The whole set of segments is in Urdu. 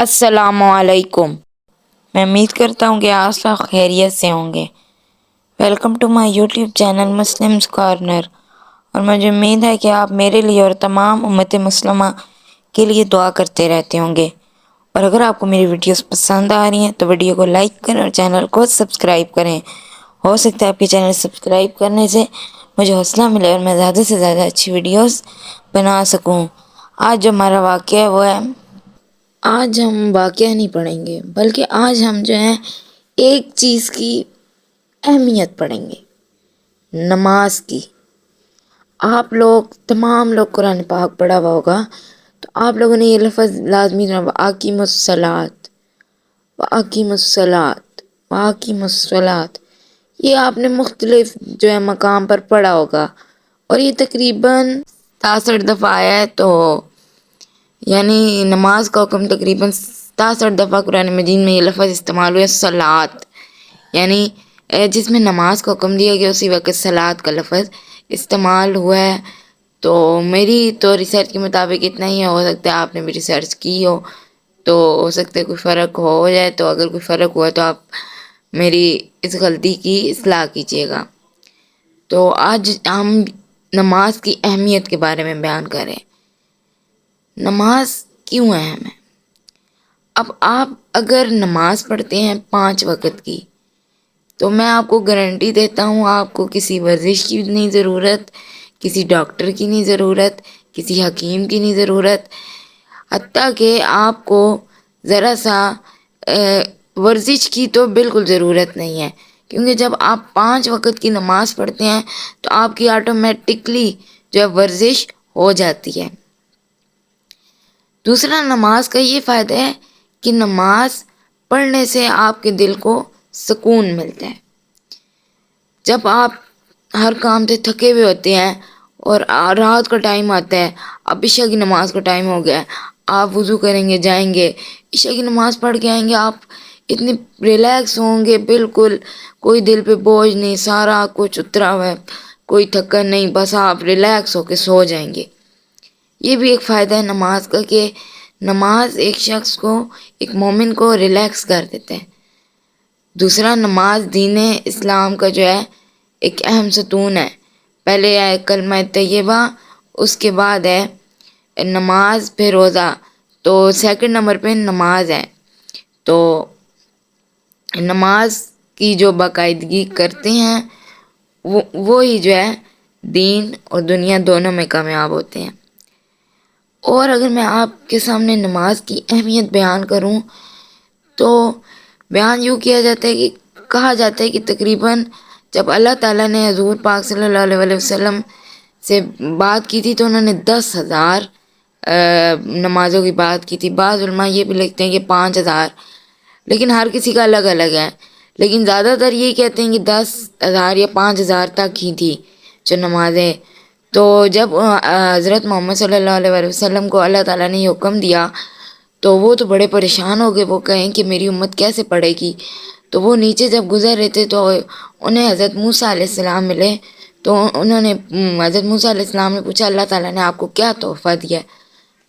السلام علیکم۔ میں امید کرتا ہوں کہ آپ سب خیریت سے ہوں گے۔ Welcome to my YouTube channel Muslims corner, اور مجھے امید ہے کہ آپ میرے لیے اور تمام امت مسلمہ کے لیے دعا کرتے رہتے ہوں گے۔ اور اگر آپ کو میری ویڈیوز پسند آ رہی ہیں تو ویڈیو کو لائک کریں اور چینل کو سبسکرائب کریں۔ ہو سکتا ہے آپ کے چینل سبسکرائب کرنے سے مجھے حوصلہ ملے اور میں زیادہ سے زیادہ اچھی ویڈیوز بنا سکوں۔ آج جو ہمارا واقعہ ہے وہ ہے، آج ہم واقعہ نہیں پڑھیں گے بلکہ آج ہم جو ہیں ایک چیز کی اہمیت پڑھیں گے، نماز کی۔ آپ لوگ تمام لوگ قرآن پاک پڑھا ہوا ہوگا، تو آپ لوگوں نے یہ لفظ لازمی سنا، وَأَقِیمُوا الصَّلَاۃَ وَأَقِیمُوا الصَّلَاۃَ وَأَقِیمُوا الصَّلَاۃَ۔ یہ آپ نے مختلف جو ہے مقام پر پڑھا ہوگا، اور یہ تقریباً 67 دفعہ آیا ہے۔ تو یعنی نماز کا حکم تقریباً 67 دفعہ قرآن مجید میں یہ لفظ استعمال ہوا ہے، صلاۃ، یعنی جس میں نماز کا حکم دیا گیا اسی وقت صلاۃ کا لفظ استعمال ہوا ہے۔ تو میری تو ریسرچ کے مطابق اتنا ہی ہے، ہو سکتا ہے آپ نے بھی ریسرچ کی ہو، تو ہو سکتا ہے کوئی فرق ہو جائے، تو اگر کوئی فرق ہوا تو آپ میری اس غلطی کی اصلاح کیجیے گا۔ تو آج ہم نماز کی اہمیت کے بارے میں بیان کریں، نماز کیوں اہم ہے۔ اب آپ اگر نماز پڑھتے ہیں 5 وقت کی، تو میں آپ کو گارنٹی دیتا ہوں آپ کو کسی ورزش کی نہیں ضرورت، کسی ڈاکٹر کی نہیں ضرورت، کسی حکیم کی نہیں ضرورت، حتیٰ کہ آپ کو ذرا سا ورزش کی تو بالکل ضرورت نہیں ہے، کیونکہ جب آپ 5 وقت کی نماز پڑھتے ہیں تو آپ کی آٹومیٹکلی جو ہے ورزش ہو جاتی ہے۔ دوسرا، نماز کا یہ فائدہ ہے کہ نماز پڑھنے سے آپ کے دل کو سکون ملتا ہے۔ جب آپ ہر کام سے تھکے ہوئے ہوتے ہیں اور رات کا ٹائم آتا ہے، اب عشاء کی نماز کا ٹائم ہو گیا ہے، آپ وضو کریں گے، جائیں گے، عشاء کی نماز پڑھ کے آئیں گے، آپ اتنے ریلیکس ہوں گے، بالکل کوئی دل پہ بوجھ نہیں، سارا کچھ اترا ہوا ہے، کوئی تھکن نہیں، بس آپ ریلیکس ہو کے سو جائیں گے۔ یہ بھی ایک فائدہ ہے نماز کا کہ نماز ایک شخص کو، ایک مومن کو ریلیکس کر دیتے ہیں۔ دوسرا، نماز دین اسلام کا جو ہے ایک اہم ستون ہے۔ پہلے ہے کلمہ طیبہ، اس کے بعد ہے نماز، پھر روزہ، تو سیکنڈ نمبر پہ نماز ہے۔ تو نماز کی جو باقاعدگی کرتے ہیں وہی جو ہے دین اور دنیا دونوں میں کامیاب ہوتے ہیں۔ اور اگر میں آپ کے سامنے نماز کی اہمیت بیان کروں تو بیان یوں کیا جاتا ہے کہ کہا جاتا ہے کہ تقریباً جب اللہ تعالیٰ نے حضور پاک صلی اللہ علیہ وسلم سے بات کی تھی تو انہوں نے 10,000 نمازوں کی بات کی تھی۔ بعض علماء یہ بھی لکھتے ہیں کہ 5,000، لیکن ہر کسی کا الگ الگ ہے، لیکن زیادہ تر یہ کہتے ہیں کہ 10,000 یا 5,000 تک ہی تھی جو نمازیں۔ تو جب حضرت محمد صلی اللہ علیہ وسلم کو اللہ تعالیٰ نے یہ حکم دیا تو وہ تو بڑے پریشان ہو گئے، وہ کہیں کہ میری امت کیسے پڑھے گی۔ تو وہ نیچے جب گزر رہے تھے تو انہیں حضرت موسیٰ علیہ السلام ملے، تو انہوں نے حضرت موسیٰ علیہ السلام نے پوچھا اللہ تعالیٰ نے آپ کو کیا تحفہ دیا ہے؟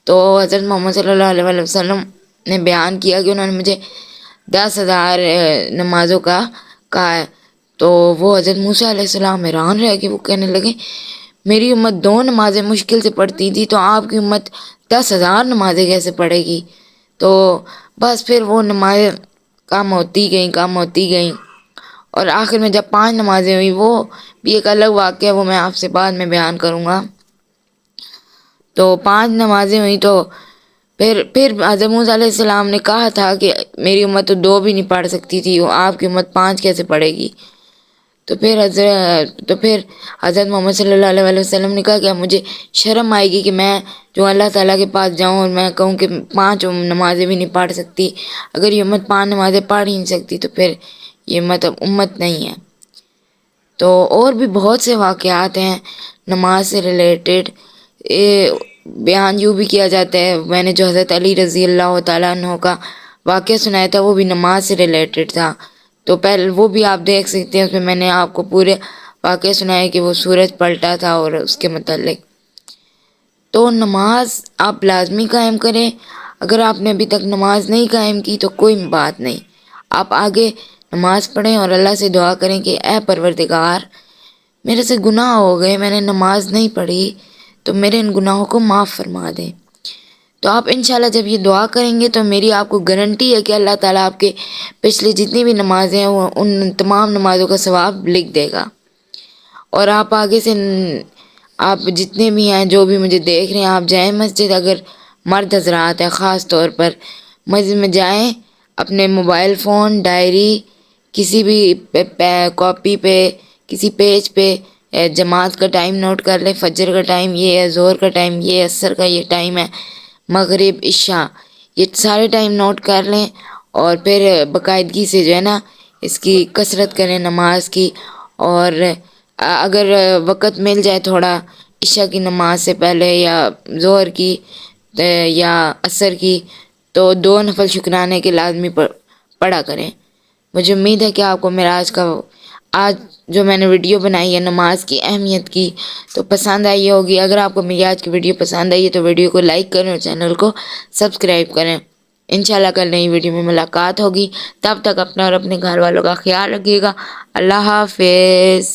تو حضرت محمد صلی اللہ علیہ وسلم نے بیان کیا کہ انہوں نے مجھے 10,000 نمازوں کا کہا ہے۔ تو وہ حضرت موسیٰ علیہ السلام حیران رہ گئے، وہ کہنے لگے میری امت 2 نمازیں مشکل سے پڑھتی تھی تو آپ کی امت 10,000 نمازیں کیسے پڑھے گی؟ تو بس پھر وہ نمازیں کم ہوتی گئیں، اور آخر میں جب 5 نمازیں ہوئی، وہ بھی ایک الگ واقعہ، وہ میں آپ سے بعد میں بیان کروں گا۔ تو 5 نمازیں ہوئی تو پھر حضرت موسیٰ علیہ السلام نے کہا تھا کہ میری امت تو 2 بھی نہیں پڑھ سکتی تھی، آپ کی امت 5 کیسے پڑھے گی؟ تو پھر حضرت محمد صلی اللہ علیہ وسلم نے کہا کہ مجھے شرم آئے گی کہ میں جو اللہ تعالیٰ کے پاس جاؤں اور میں کہوں کہ 5 نمازیں بھی نہیں پڑھ سکتی۔ اگر یہ امت 5 نمازیں پڑھ ہی نہیں سکتی تو پھر یہ امت نہیں ہے۔ تو اور بھی بہت سے واقعات ہیں نماز سے ریلیٹڈ۔ بیان یوں بھی کیا جاتا ہے، میں نے جو حضرت علی رضی اللہ تعالیٰ عنہ کا واقعہ سنایا تھا وہ بھی نماز سے ریلیٹڈ تھا، تو پہلے وہ بھی آپ دیکھ سکتے ہیں، اس میں میں نے آپ کو پورے واقعہ سنایا کہ وہ سورج پلٹا تھا اور اس کے متعلق۔ تو نماز آپ لازمی قائم کریں۔ اگر آپ نے ابھی تک نماز نہیں قائم کی تو کوئی بات نہیں، آپ آگے نماز پڑھیں اور اللہ سے دعا کریں کہ اے پروردگار، میرے سے گناہ ہو گئے، میں نے نماز نہیں پڑھی، تو میرے ان گناہوں کو معاف فرما دیں۔ تو آپ انشاءاللہ جب یہ دعا کریں گے تو میری آپ کو گارنٹی ہے کہ اللہ تعالیٰ آپ کے پچھلی جتنی بھی نمازیں ہیں وہ ان تمام نمازوں کا ثواب لکھ دے گا۔ اور آپ آگے سے آپ جتنے بھی ہیں جو بھی مجھے دیکھ رہے ہیں، آپ جائیں مسجد، اگر مرد حضرات ہیں خاص طور پر مسجد میں جائیں، اپنے موبائل فون، ڈائری، کسی بھی کاپی پہ، کسی پیج پہ جماعت کا ٹائم نوٹ کر لیں، فجر کا ٹائم یہ ہے، ظہر کا ٹائم یہ ہے، عصر کا یہ ٹائم ہے، مغرب، عشاء، یہ سارے ٹائم نوٹ کر لیں، اور پھر باقاعدگی سے جو ہے نا اس کی کثرت کریں نماز کی۔ اور اگر وقت مل جائے تھوڑا عشاء کی نماز سے پہلے یا ظہر کی یا عصر کی، تو 2 نفل شکرانے کے لازمی پڑھا کریں۔ مجھے امید ہے کہ آپ کو میرا آج جو میں نے ویڈیو بنائی ہے نماز کی اہمیت کی تو پسند آئی ہوگی۔ اگر آپ کو میری آج کی ویڈیو پسند آئی ہے تو ویڈیو کو لائک کریں اور چینل کو سبسکرائب کریں۔ انشاءاللہ کل نئی ویڈیو میں ملاقات ہوگی، تب تک اپنا اور اپنے گھر والوں کا خیال رکھیے گا۔ اللہ حافظ۔